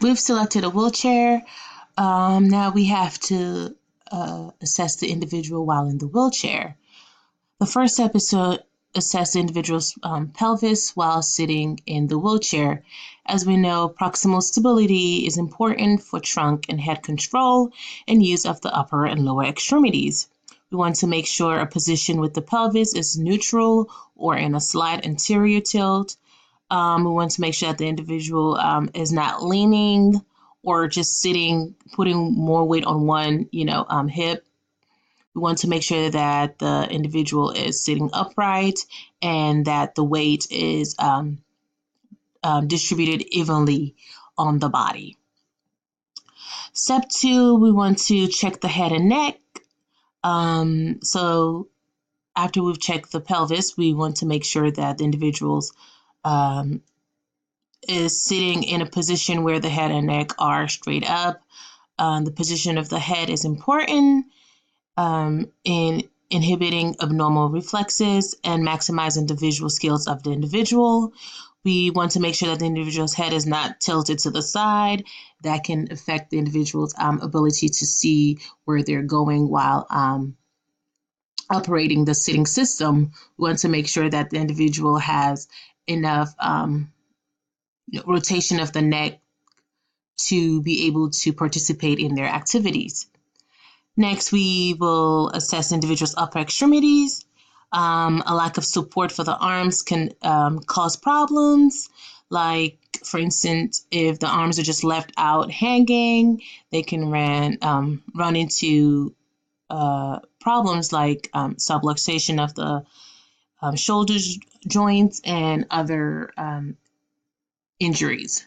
We've selected a wheelchair. Now we have to assess the individual while in the wheelchair. The first step is to assess the individual's pelvis while sitting in the wheelchair. As we know, proximal stability is important for trunk and head control and use of the upper and lower extremities. We want to make sure a position with the pelvis is neutral or in a slight anterior tilt. We want to make sure that the individual is not leaning or just sitting, putting more weight on one, hip. We want to make sure that the individual is sitting upright and that the weight is distributed evenly on the body. Step 2, we want to check the head and neck. So after we've checked the pelvis, we want to make sure that the individual's is sitting in a position where the head and neck are straight up. The position of the head is important in inhibiting abnormal reflexes and maximizing the visual skills of the individual. We want to make sure that the individual's head is not tilted to the side. That can affect the individual's ability to see where they're going while operating the sitting system. We want to make sure that the individual has enough rotation of the neck to be able to participate in their activities. Next, we will assess individuals' upper extremities. A lack of support for the arms can cause problems. Like, for instance, if the arms are just left out hanging, they can run into problems like subluxation of the shoulder joints and other injuries.